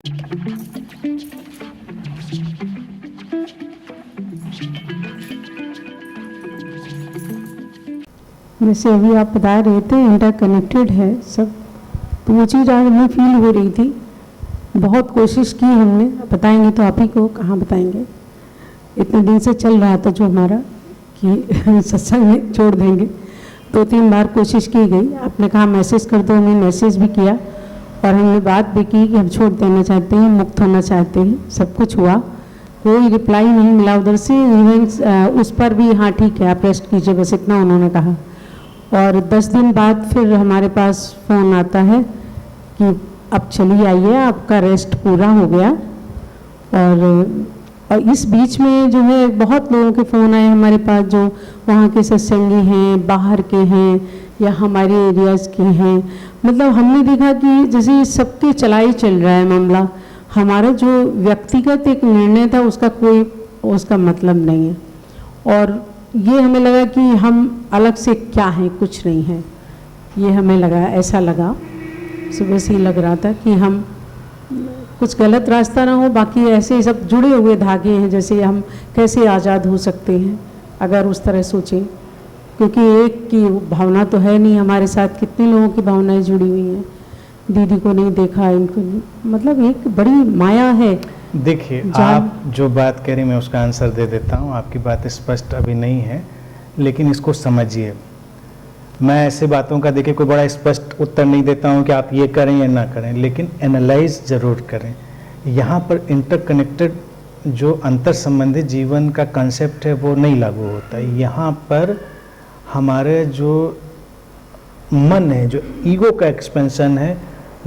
जैसे अभी आप बता रहे थे इंटरकनेक्टेड है सब, तो वो चीज़ आज हमें फील हो रही थी। बहुत कोशिश की हमने, बताएंगे तो आप ही को कहाँ बताएंगे। इतने दिन से चल रहा था जो हमारा कि सत्संग में छोड़ देंगे, 2-3 बार कोशिश की गई। आपने कहा मैसेज कर दो, हमने मैसेज भी किया और हमने बात भी की कि हम छोड़ देना चाहते हैं, मुक्त होना चाहते हैं। सब कुछ हुआ, कोई रिप्लाई नहीं मिला उधर से। इवन उस पर भी हाँ ठीक है आप रेस्ट कीजिए, बस इतना उन्होंने कहा। और 10 दिन बाद फिर हमारे पास फ़ोन आता है कि अब चलिए आइए, आपका रेस्ट पूरा हो गया। और इस बीच में जो है बहुत लोगों के फ़ोन आए हमारे पास, जो वहाँ के सत्संगी हैं, बाहर के हैं या हमारे एरियाज़ के हैं। मतलब हमने देखा कि जैसे सबके चलाई चल रहा है मामला, हमारा जो व्यक्तिगत एक निर्णय था उसका मतलब नहीं है। और ये हमें लगा कि हम अलग से क्या हैं, कुछ नहीं है, ये हमें लगा, ऐसा लगा सुबह से ही लग रहा था कि हम कुछ गलत रास्ता ना हो। बाकी ऐसे सब जुड़े हुए धागे हैं, जैसे हम कैसे आज़ाद हो सकते हैं अगर उस तरह सोचें, क्योंकि एक की भावना तो है नहीं हमारे साथ, कितने लोगों की भावनाएं जुड़ी हुई हैं। दीदी को नहीं देखा, इनको नहीं, मतलब एक बड़ी माया है। देखिए आप जो बात कह रही मैं उसका आंसर दे देता हूँ। आपकी बात स्पष्ट अभी नहीं है, लेकिन इसको समझिए। मैं ऐसे बातों का देखिए कोई बड़ा स्पष्ट उत्तर नहीं देता हूँ कि आप ये करें या ना करें, लेकिन एनालाइज ज़रूर करें। यहाँ पर इंटरकनेक्टेड जो अंतर संबंधित जीवन का कंसेप्ट है वो नहीं लागू होता है। यहाँ पर हमारे जो मन है, जो ईगो का एक्सपेंशन है,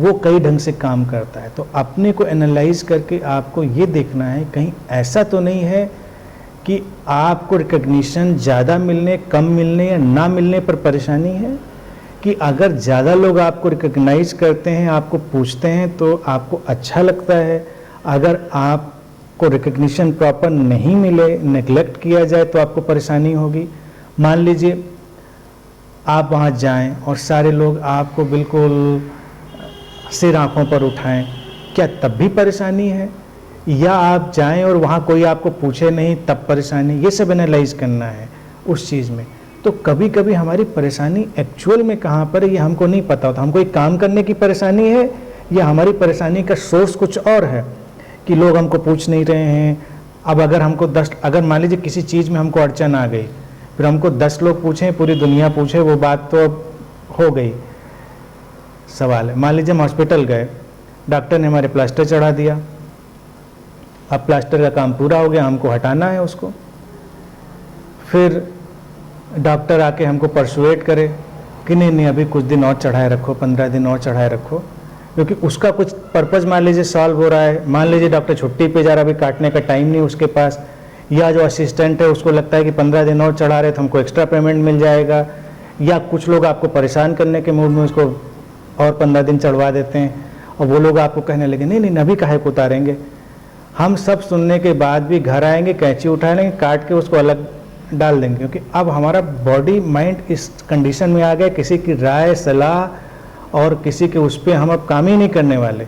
वो कई ढंग से काम करता है। तो अपने को एनालाइज करके आपको ये देखना है कहीं ऐसा तो नहीं है कि आपको रिकग्निशन ज़्यादा मिलने, कम मिलने या ना मिलने पर परेशानी है, कि अगर ज़्यादा लोग आपको रिकग्नाइज करते हैं, आपको पूछते हैं तो आपको अच्छा लगता है। अगर आपको रिकग्निशन प्रॉपर नहीं मिले, नेग्लेक्ट किया जाए तो आपको परेशानी होगी। मान लीजिए आप वहाँ जाएं और सारे लोग आपको बिल्कुल सिर आँखों पर उठाएं, क्या तब भी परेशानी है? या आप जाएं और वहाँ कोई आपको पूछे नहीं तब परेशानी? ये सब एनालाइज करना है उस चीज़ में। तो कभी कभी हमारी परेशानी एक्चुअल में कहाँ पर है ये हमको नहीं पता होता। हमको एक काम करने की परेशानी है या हमारी परेशानी का सोर्स कुछ और है कि लोग हमको पूछ नहीं रहे हैं। अब अगर हमको अगर मान लीजिए किसी चीज़ में हमको अड़चन आ गई, फिर हमको 10 लोग पूछें, पूरी दुनिया पूछे, वो बात तो हो गई। सवाल है, मान लीजिए हम हॉस्पिटल गए, डॉक्टर ने हमारे प्लास्टर चढ़ा दिया, अब प्लास्टर का काम पूरा हो गया, हमको हटाना है उसको। फिर डॉक्टर आके हमको परसुएट करे कि नहीं नहीं अभी कुछ दिन और चढ़ाए रखो, 15 दिन और चढ़ाए रखो, क्योंकि उसका कुछ पर्पज़ मान लीजिए सॉल्व हो रहा है। मान लीजिए डॉक्टर छुट्टी पे जा रहा है, अभी काटने का टाइम नहीं उसके पास, या जो असिस्टेंट है उसको लगता है कि 15 दिन और चढ़ा रहे तो हमको एक्स्ट्रा पेमेंट मिल जाएगा, या कुछ लोग आपको परेशान करने के मूड में उसको और 15 दिन चढ़वा देते हैं, और वो लोग आपको कहने लगे नहीं नहीं अभी काहे को उतारेंगे। हम सब सुनने के बाद भी घर आएंगे, कैंची उठा लेंगे, काट के उसको अलग डाल देंगे, क्योंकि अब हमारा बॉडी माइंड इस कंडीशन में आ गया, किसी की राय सलाह और किसी के उस पर हम अब काम ही नहीं करने वाले।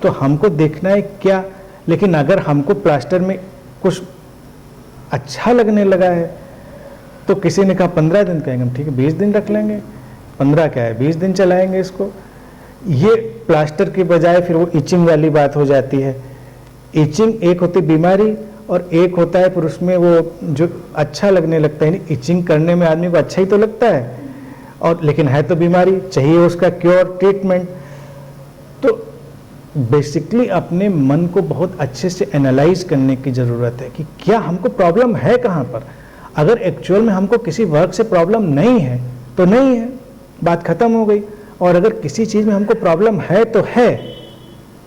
तो हमको देखना है क्या, लेकिन अगर हमको प्लास्टर में कुछ अच्छा लगने लगा है तो किसी ने कहा 15 दिन, कहेंगे हम ठीक है 20 दिन रख लेंगे, 15 क्या है 20 दिन चलाएंगे इसको। ये प्लास्टर की बजाय फिर वो इचिंग वाली बात हो जाती है। इचिंग एक होती बीमारी और एक होता है फिर उसमें वो जो अच्छा लगने लगता है। इचिंग करने में आदमी को अच्छा ही तो लगता है, और लेकिन है तो बीमारी, चाहिए उसका क्योर, ट्रीटमेंट। तो बेसिकली अपने मन को बहुत अच्छे से एनालाइज करने की ज़रूरत है कि क्या हमको प्रॉब्लम है कहाँ पर। अगर एक्चुअल में हमको किसी वर्क से प्रॉब्लम नहीं है तो नहीं है, बात ख़त्म हो गई। और अगर किसी चीज़ में हमको प्रॉब्लम है तो है,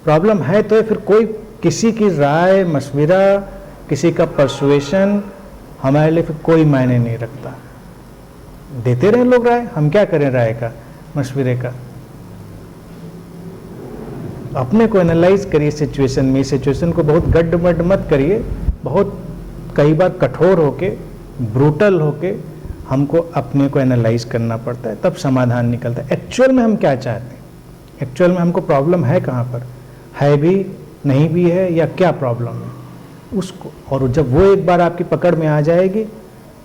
प्रॉब्लम है तो है, फिर कोई किसी की राय मशविरा, किसी का परसुएशन हमारे लिए फिर कोई मायने नहीं रखता। देते रहे लोग राय, हम क्या करें राय का, मशविरे का। अपने को एनालाइज करिए सिचुएशन में, सिचुएशन को बहुत गड्ढ मत करिए, बहुत कई बार कठोर होके, ब्रूटल होके हमको अपने को एनालाइज करना पड़ता है, तब समाधान निकलता है। एक्चुअल में हम क्या चाहते हैं, एक्चुअल में हमको प्रॉब्लम है कहाँ पर, है भी नहीं भी है या क्या प्रॉब्लम है उसको, और जब वो एक बार आपकी पकड़ में आ जाएगी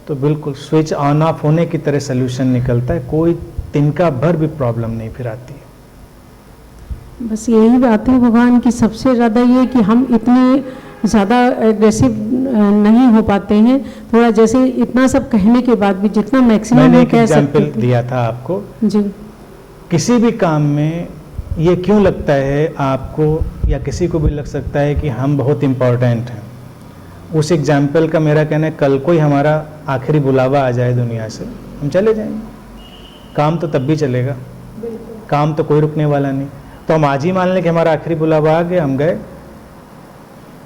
तो बिल्कुल स्विच ऑन ऑफ होने की तरह सोल्यूशन निकलता है, कोई तिनका भर भी प्रॉब्लम नहीं फिर आती है। बस यही बात है भगवान की सबसे ज़्यादा ये कि हम इतने ज़्यादा एग्रेसिव नहीं हो पाते हैं, थोड़ा जैसे इतना सब कहने के बाद भी जितना मैक्सिमम मैंने हम एक कह सकते एग्जाम्पल थे। दिया था आपको, जी किसी भी काम में ये क्यों लगता है आपको या किसी को भी लग सकता है कि हम बहुत इम्पोर्टेंट हैं, उस एग्जाम्पल का मेरा कहना है कल को ही हमारा आखिरी बुलावा आ जाए दुनिया से, हम चले जाएंगे, काम तो तब भी चलेगा, काम तो कोई रुकने वाला नहीं। तो हम आज ही मान लें कि हमारा आखिरी बुलावा आ गया, हम गए,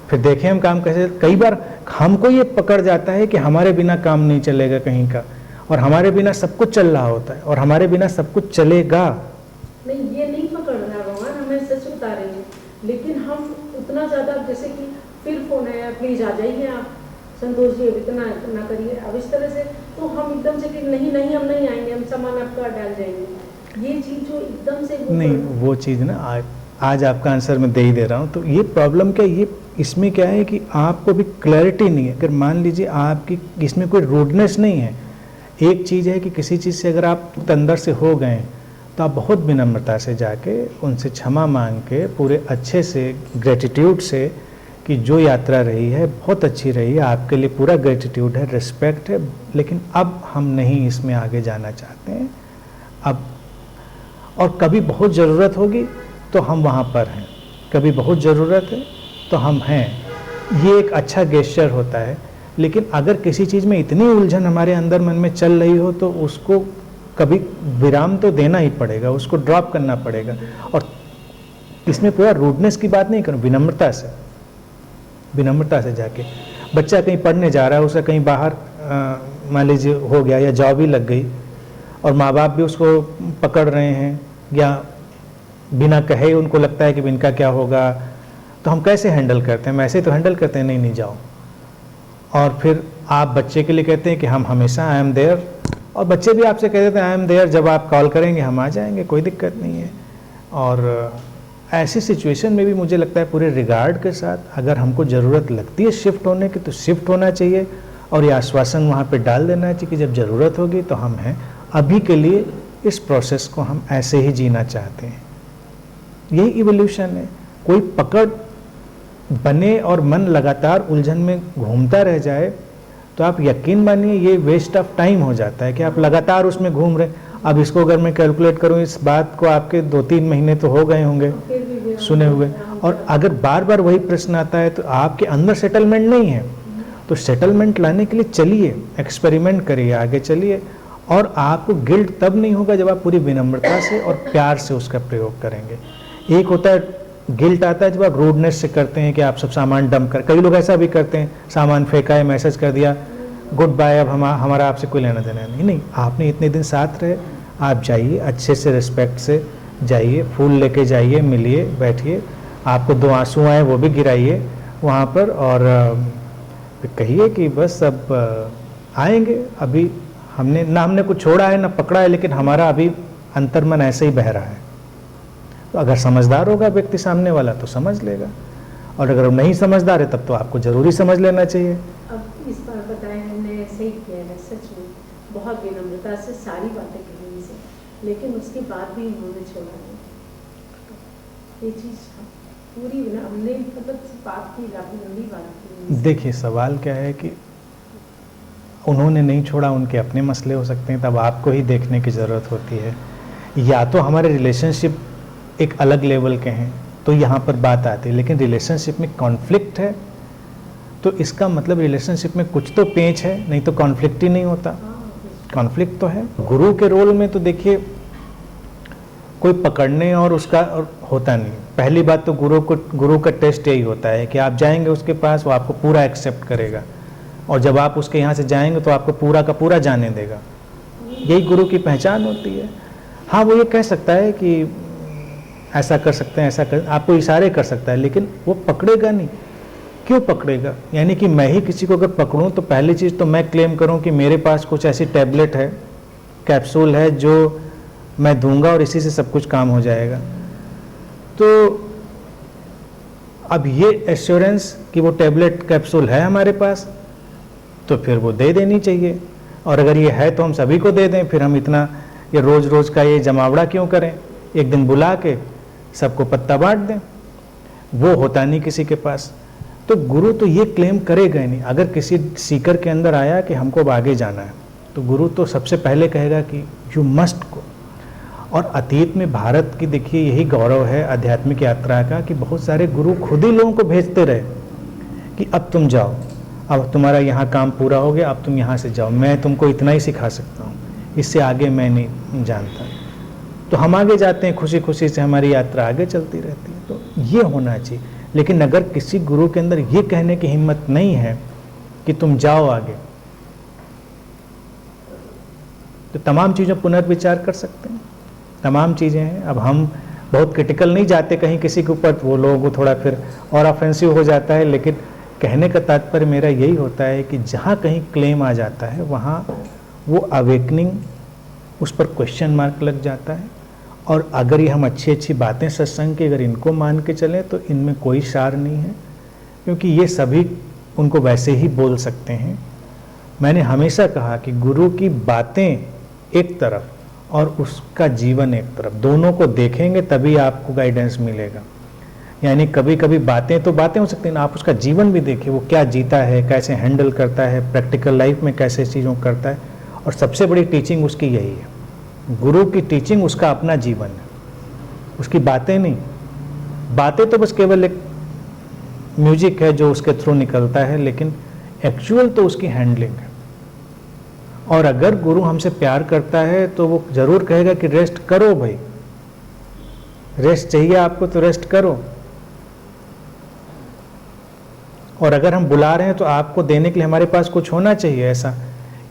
फिर देखें हम काम कैसे। कई बार हमको ये पकड़ जाता है कि हमारे बिना काम नहीं चलेगा कहीं का, और हमारे बिना सब कुछ चल रहा होता है, और हमारे बिना सब कुछ चलेगा। नहीं, ये नहीं पकड़ रहा भगवान, हमें सच बता रहे हैं, लेकिन हम उतना ज़्यादा जैसे कि फिर फोन आया प्लीज आ जाइए आप, संतोष जी अभी इतना ना करिए, अब इस तरह से तो हम एकदम से कि नहीं नहीं हम नहीं आएंगे, हम सामान आपका डाल जाएंगे, ये चीज़ जो एकदम से नहीं, वो चीज़ ना आज आपका आंसर मैं दे ही दे रहा हूँ। तो ये प्रॉब्लम क्या, ये इसमें क्या है कि आपको भी क्लैरिटी नहीं है। अगर मान लीजिए आपकी इसमें कोई रूडनेस नहीं है, एक चीज़ है कि किसी चीज़ से अगर आप अंदर से हो गए तो आप बहुत विनम्रता से जाके उनसे क्षमा मांग के पूरे अच्छे से ग्रेटिट्यूड से कि जो यात्रा रही है बहुत अच्छी रही है, आपके लिए पूरा ग्रेटिट्यूड है, रिस्पेक्ट है, लेकिन अब हम नहीं इसमें आगे जाना चाहते हैं अब, और कभी बहुत ज़रूरत होगी तो हम वहाँ पर हैं, कभी बहुत ज़रूरत है तो हम हैं। ये एक अच्छा गेस्चर होता है। लेकिन अगर किसी चीज़ में इतनी उलझन हमारे अंदर मन में चल रही हो तो उसको कभी विराम तो देना ही पड़ेगा, उसको ड्रॉप करना पड़ेगा। और इसमें पूरा रूडनेस की बात नहीं करूँ, विनम्रता से जाके, बच्चा कहीं पढ़ने जा रहा है, उसे कहीं बाहर मान लीजिए हो गया या जॉब ही लग गई और माँ बाप भी उसको पकड़ रहे हैं या बिना कहे उनको लगता है कि इनका क्या होगा, तो हम कैसे हैंडल करते हैं? ऐसे तो हैंडल करते हैं, नहीं जाओ। और फिर आप बच्चे के लिए कहते हैं कि हम हमेशा आई एम देयर, और बच्चे भी आपसे कह देते हैं आई एम देयर, जब आप कॉल करेंगे हम आ जाएंगे, कोई दिक्कत नहीं है। और ऐसी सिचुएशन में भी मुझे लगता है पूरे रिगार्ड के साथ अगर हमको ज़रूरत लगती है शिफ्ट होने की तो शिफ्ट होना चाहिए, और ये आश्वासन वहाँ पे डाल देना चाहिए कि जब ज़रूरत होगी तो हम हैं। अभी के लिए इस प्रोसेस को हम ऐसे ही जीना चाहते हैं, यही इवोल्यूशन है। कोई पकड़ बने और मन लगातार उलझन में घूमता रह जाए तो आप यकीन मानिए ये वेस्ट ऑफ टाइम हो जाता है कि आप लगातार उसमें घूम रहे। अब इसको अगर मैं कैलकुलेट करूं, इस बात को आपके 2-3 महीने तो हो गए होंगे सुने हुए, और अगर बार बार वही प्रश्न आता है तो आपके अंदर सेटलमेंट नहीं है। तो सेटलमेंट लाने के लिए चलिए, एक्सपेरिमेंट करिए, आगे चलिए, और आपको गिल्ट तब नहीं होगा जब आप पूरी विनम्रता से और प्यार से उसका प्रयोग करेंगे। एक होता है गिल्ट आता है जब आप रूडनेस से करते हैं कि आप सब सामान डंप कर, कई लोग ऐसा भी करते हैं, सामान फेंका है, मैसेज कर दिया गुड बाय, अब हमारा आपसे कोई लेना देना नहीं। आपने इतने दिन साथ रहे, आप जाइए अच्छे से, रिस्पेक्ट से जाइए, फूल लेके जाइए, मिलिए, बैठिए, आपको 2 आंसू आए वो भी गिराइए वहाँ पर, और कहिए कि बस अब आएंगे, अभी हमने कुछ छोड़ा है ना पकड़ा है, लेकिन हमारा अभी अंतर्मन ऐसे ही बह रहा है। तो अगर समझदार होगा व्यक्ति सामने वाला तो समझ लेगा, और अगर नहीं समझदार है तब तो आपको जरूरी समझ लेना चाहिए। अब इस बार बताया हमने ऐसे ही किया है, सच में बहुत विनम्रता से सारी बातें कही से, लेकिन उसके बाद भी उन्होंने छोड़ा नहीं। ये चीज़ पूरी हमने मतलब बात की, लंबी बात की। देखिए सवाल क्या है कि उन्होंने नहीं छोड़ा, उनके अपने मसले हो सकते हैं, तब आपको ही देखने की ज़रूरत होती है। या तो हमारे रिलेशनशिप एक अलग लेवल के हैं तो यहाँ पर बात आती है, लेकिन रिलेशनशिप में कॉन्फ्लिक्ट है तो इसका मतलब रिलेशनशिप में कुछ तो पेंच है, नहीं तो कॉन्फ्लिक्ट ही नहीं होता। कॉन्फ्लिक्ट तो है। गुरु के रोल में तो देखिए कोई पकड़ने और उसका होता नहीं। पहली बात तो गुरु का टेस्ट यही होता है कि आप जाएंगे उसके पास, वो आपको पूरा एक्सेप्ट करेगा, और जब आप उसके यहाँ से जाएंगे तो आपको पूरा का पूरा जाने देगा। यही गुरु की पहचान होती है। हाँ, वो ये कह सकता है कि ऐसा कर सकते हैं, ऐसा कर, आपको इशारे कर सकता है, लेकिन वो पकड़ेगा नहीं। क्यों पकड़ेगा? यानी कि मैं ही किसी को अगर पकड़ूं तो पहली चीज़ तो मैं क्लेम करूं कि मेरे पास कुछ ऐसी टैबलेट है, कैप्सूल है जो मैं दूंगा और इसी से सब कुछ काम हो जाएगा। तो अब ये एश्योरेंस कि वो टैबलेट कैप्सूल है हमारे पास तो फिर वो दे देनी चाहिए, और अगर ये है तो हम सभी को दे दें, फिर हम इतना ये रोज़ रोज़ का ये जमावड़ा क्यों करें, एक दिन बुला के सबको पत्ता बांट दें। वो होता नहीं किसी के पास, तो गुरु तो ये क्लेम करेगा ही नहीं। अगर किसी सीकर के अंदर आया कि हमको अब आगे जाना है तो गुरु तो सबसे पहले कहेगा कि यू मस्ट गो। और अतीत में भारत की देखिए यही गौरव है आध्यात्मिक यात्रा का कि बहुत सारे गुरु खुद ही लोगों को भेजते रहे कि अब तुम जाओ, अब तुम्हारा यहाँ काम पूरा हो गया, अब तुम यहाँ से जाओ, मैं तुमको इतना ही सिखा सकता हूँ, इससे आगे मैं नहीं जानता। तो हम आगे जाते हैं, खुशी खुशी से हमारी यात्रा आगे चलती रहती है। तो ये होना चाहिए। लेकिन अगर किसी गुरु के अंदर ये कहने की हिम्मत नहीं है कि तुम जाओ आगे, तो तमाम चीज़ों पुनर्विचार कर सकते हैं। तमाम चीज़ें हैं। अब हम बहुत क्रिटिकल नहीं जाते कहीं किसी के ऊपर, वो लोगों को थोड़ा फिर और ऑफेंसिव हो जाता है। लेकिन कहने का तात्पर्य मेरा यही होता है कि जहाँ कहीं क्लेम आ जाता है वहाँ वो अवेकनिंग, उस पर क्वेश्चन मार्क लग जाता है। और अगर ये हम अच्छी अच्छी बातें सत्संग की अगर इनको मान के चलें तो इनमें कोई सार नहीं है, क्योंकि ये सभी उनको वैसे ही बोल सकते हैं। मैंने हमेशा कहा कि गुरु की बातें एक तरफ और उसका जीवन एक तरफ, दोनों को देखेंगे तभी आपको गाइडेंस मिलेगा। यानी कभी कभी बातें तो बातें हो सकती हैं, आप उसका जीवन भी देखिए, वो क्या जीता है, कैसे हैंडल करता है, प्रैक्टिकल लाइफ में कैसे चीज़ों करता है। और सबसे बड़ी टीचिंग उसकी यही है, गुरु की टीचिंग उसका अपना जीवन है, उसकी बातें नहीं। बातें तो बस केवल एक म्यूजिक है जो उसके थ्रू निकलता है, लेकिन एक्चुअल तो उसकी हैंडलिंग है। और अगर गुरु हमसे प्यार करता है तो वो जरूर कहेगा कि रेस्ट करो भाई, रेस्ट चाहिए आपको तो रेस्ट करो। और अगर हम बुला रहे हैं तो आपको देने के लिए हमारे पास कुछ होना चाहिए, ऐसा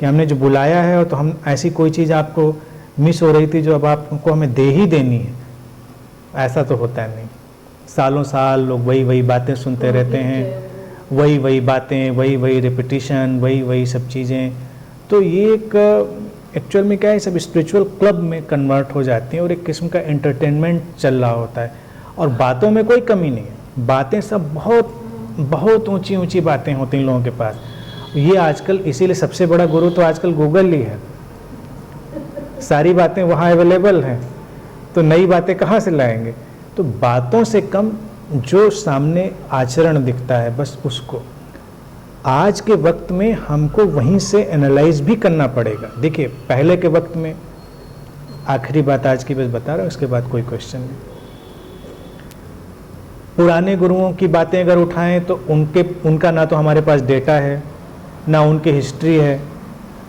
कि हमने जो बुलाया है और तो हम ऐसी कोई चीज़ आपको मिस हो रही थी जो अब आपको हमें दे ही देनी है, ऐसा तो होता नहीं। सालों साल लोग वही वही बातें सुनते रहते हैं, वही वही बातें, वही वही रिपीटिशन, वही वही सब चीज़ें। तो ये एक एक्चुअल में क्या है, सब स्पिरिचुअल क्लब में कन्वर्ट हो जाती हैं और एक किस्म का एंटरटेनमेंट चल रहा होता है। और बातों में कोई कमी नहीं है, बातें सब बहुत बहुत ऊंची ऊंची बातें होती हैं लोगों के पास। ये आजकल इसीलिए सबसे बड़ा गुरु तो आजकल गूगल ही है, सारी बातें वहाँ अवेलेबल हैं, तो नई बातें कहाँ से लाएंगे। तो बातों से कम जो सामने आचरण दिखता है बस उसको आज के वक्त में हमको वहीं से एनालाइज भी करना पड़ेगा। देखिए पहले के वक्त में, आखिरी बात आज की बस बता रहा हूँ, उसके बाद कोई क्वेश्चन नहीं। पुराने गुरुओं की बातें अगर उठाएं तो उनका ना तो हमारे पास डेटा है ना उनकी हिस्ट्री है,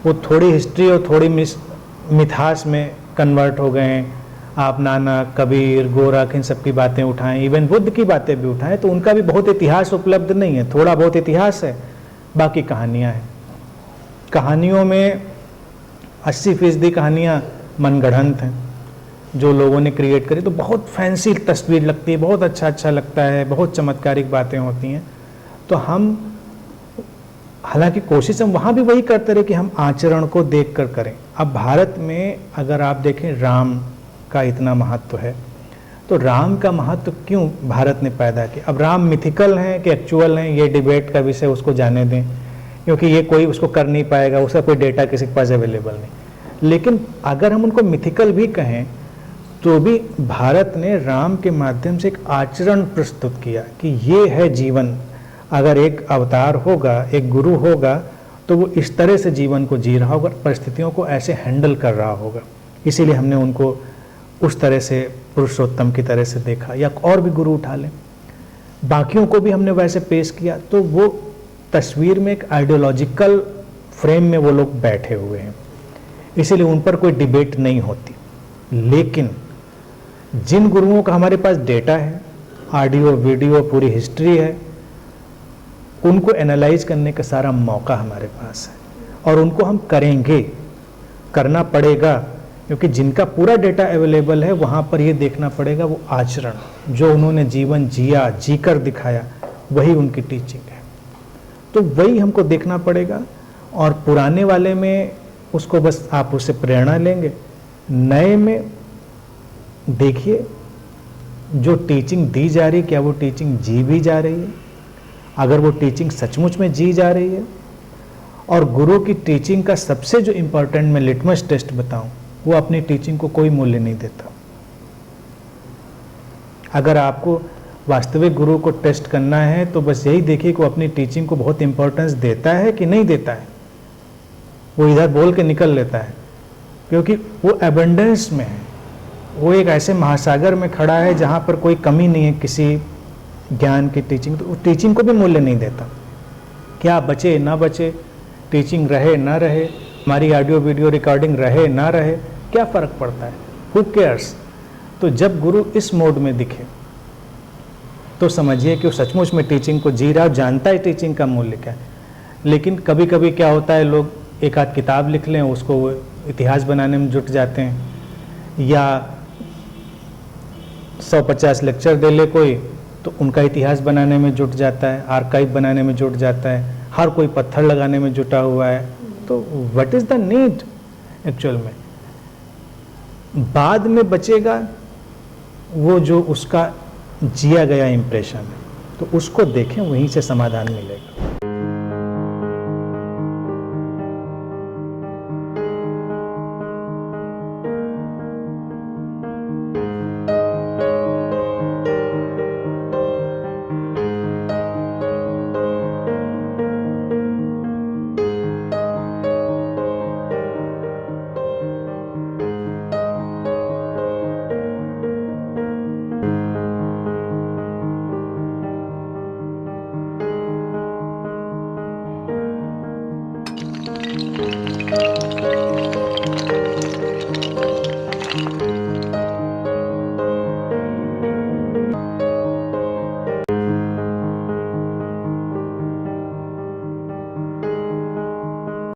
वो थोड़ी हिस्ट्री और थोड़ी मिथास में कन्वर्ट हो गए हैं। आप नानक, कबीर, गोरख, इन सब की बातें उठाएं, इवन बुद्ध की बातें भी उठाएं तो उनका भी बहुत इतिहास उपलब्ध नहीं है, थोड़ा बहुत इतिहास है, बाकी कहानियाँ हैं। कहानियों में 80% कहानियाँ मनगढ़ंत हैं जो लोगों ने क्रिएट करी, तो बहुत फैंसी तस्वीर लगती है, बहुत अच्छा लगता है, बहुत चमत्कारिक बातें होती हैं। तो हम हालांकि कोशिश हम वहाँ भी वही करते रहे कि हम आचरण को देख कर करें। अब भारत में अगर आप देखें राम का इतना महत्व है, तो राम का महत्व क्यों भारत ने पैदा किया। अब राम मिथिकल हैं कि एक्चुअल हैं, ये डिबेट का विषय उसको जाने दें, क्योंकि ये कोई उसको कर नहीं पाएगा, उसका कोई डेटा किसी के पास अवेलेबल नहीं। लेकिन अगर हम उनको मिथिकल भी कहें तो भी भारत ने राम के माध्यम से एक आचरण प्रस्तुत किया कि ये है जीवन। अगर एक अवतार होगा, एक गुरु होगा, तो वो इस तरह से जीवन को जी रहा होगा, परिस्थितियों को ऐसे हैंडल कर रहा होगा। इसीलिए हमने उनको उस तरह से पुरुषोत्तम की तरह से देखा। या और भी गुरु उठा लें, बाकियों को भी हमने वैसे पेश किया, तो वो तस्वीर में एक आइडियोलॉजिकल फ्रेम में वो लोग बैठे हुए हैं, इसीलिए उन पर कोई डिबेट नहीं होती। लेकिन जिन गुरुओं का हमारे पास डेटा है, ऑडियो वीडियो पूरी हिस्ट्री है, उनको एनालाइज करने का सारा मौका हमारे पास है और उनको हम करेंगे, करना पड़ेगा, क्योंकि जिनका पूरा डेटा अवेलेबल है वहाँ पर ये देखना पड़ेगा वो आचरण जो उन्होंने जीवन जिया, जीकर दिखाया, वही उनकी टीचिंग है। तो वही हमको देखना पड़ेगा। और पुराने वाले में उसको बस आप उससे प्रेरणा लेंगे, नए में देखिए जो टीचिंग दी जा रही, क्या वो टीचिंग जी भी जा रही है? अगर वो टीचिंग सचमुच में जी जा रही है, और गुरु की टीचिंग का सबसे जो इम्पोर्टेंट मैं लिटमस टेस्ट बताऊं, वो अपनी टीचिंग को कोई मूल्य नहीं देता। अगर आपको वास्तविक गुरु को टेस्ट करना है तो बस यही देखिए कि वो अपनी टीचिंग को बहुत इंपॉर्टेंस देता है कि नहीं देता है। वो इधर बोल के निकल लेता है, क्योंकि वो एबंडेंस में है, वो एक ऐसे महासागर में खड़ा है जहाँ पर कोई कमी नहीं है किसी ज्ञान की टीचिंग, तो टीचिंग को भी मूल्य नहीं देता। क्या बचे ना बचे, टीचिंग रहे ना रहे, हमारी ऑडियो वीडियो रिकॉर्डिंग रहे ना रहे, क्या फ़र्क पड़ता है? Who cares? तो जब गुरु इस मोड में दिखे तो समझिए कि वो सचमुच में टीचिंग को जी रहा है, जानता है टीचिंग का मूल्य क्या है। लेकिन कभी कभी क्या होता है, लोग एक आध किताब लिख लें, उसको वो इतिहास बनाने में जुट जाते हैं, या 150 लेक्चर दे ले कोई तो उनका इतिहास बनाने में जुट जाता है, आर्काइव बनाने में जुट जाता है, हर कोई पत्थर लगाने में जुटा हुआ है। तो what is the need actual में? बाद में बचेगा वो जो उसका जिया गया इम्प्रेशन है, तो उसको देखें, वहीं से समाधान मिलेगा।